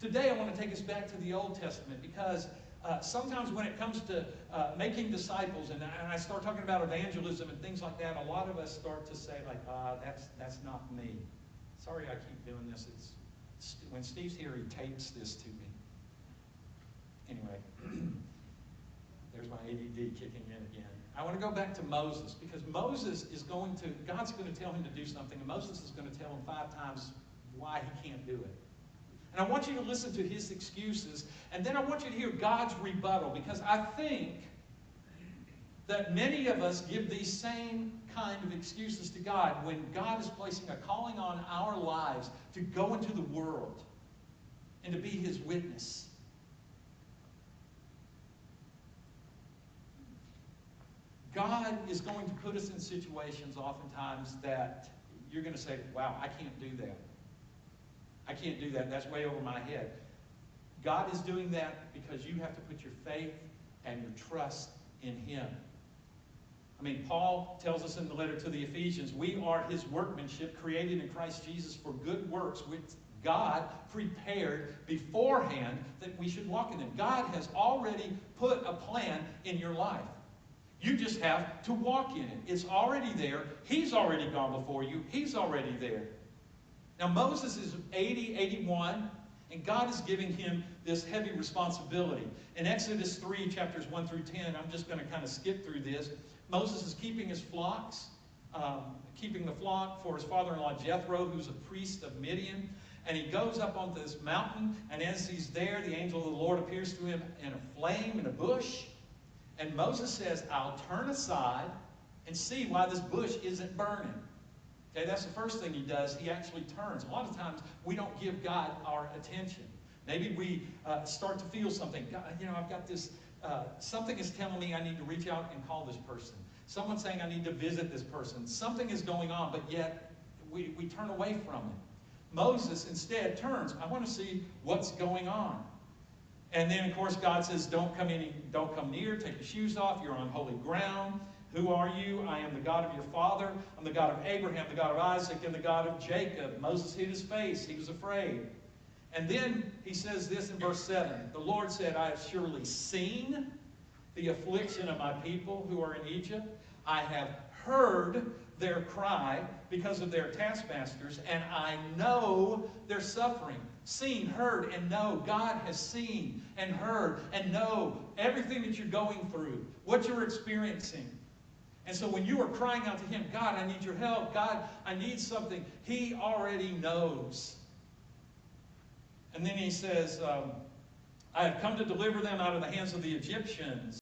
Today I want to take us back to the Old Testament because sometimes when it comes to making disciples, and I start talking about evangelism and things like that, a lot of us start to say, like, that's not me. Sorry I keep doing this. When Steve's here, he tapes this to me. Anyway, there's my ADD kicking in again. I want to go back to Moses because Moses is God's going to tell him to do something, and Moses is going to tell him 5 times why he can't do it. And I want you to listen to his excuses, and then I want you to hear God's rebuttal, because I think that many of us give these same kind of excuses to God when God is placing a calling on our lives to go into the world and to be his witness. God is going to put us in situations oftentimes that you're going to say, wow, I can't do that. I can't do that. That's way over my head. God is doing that because you have to put your faith and your trust in him. I mean, Paul tells us in the letter to the Ephesians, we are his workmanship created in Christ Jesus for good works, which God prepared beforehand that we should walk in them. God has already put a plan in your life. You just have to walk in it. It's already there. He's already gone before you. He's already there. Now, Moses is 80, 81, and God is giving him this heavy responsibility. In Exodus 3, chapters 1 through 10, I'm just going to kind of skip through this. Moses is keeping his flocks, keeping the flock for his father-in-law Jethro, who's a priest of Midian. And he goes up onto this mountain, and as he's there, the angel of the Lord appears to him in a flame in a bush. And Moses says, I'll turn aside and see why this bush isn't burning. Okay, that's the first thing he does. He actually turns. A lot of times we don't give God our attention. Maybe we start to feel something. God, I've got this, something is telling me I need to reach out and call this person. Someone's saying I need to visit this person. Something is going on, but yet we turn away from it. Moses instead turns. I want to see what's going on. And then, of course, God says, don't come near, take your shoes off, you're on holy ground. Who are you? I am the God of your father. I'm the God of Abraham, the God of Isaac, and the God of Jacob. Moses hid his face. He was afraid. And then he says this in verse 7. The Lord said, I have surely seen the affliction of my people who are in Egypt. I have heard their cry because of their taskmasters, and I know their suffering. Seen, heard, and know. God has seen and heard and know everything that you're going through, what you're experiencing. And so when you are crying out to him, God, I need your help. God, I need something. He already knows. And then he says, I have come to deliver them out of the hands of the Egyptians.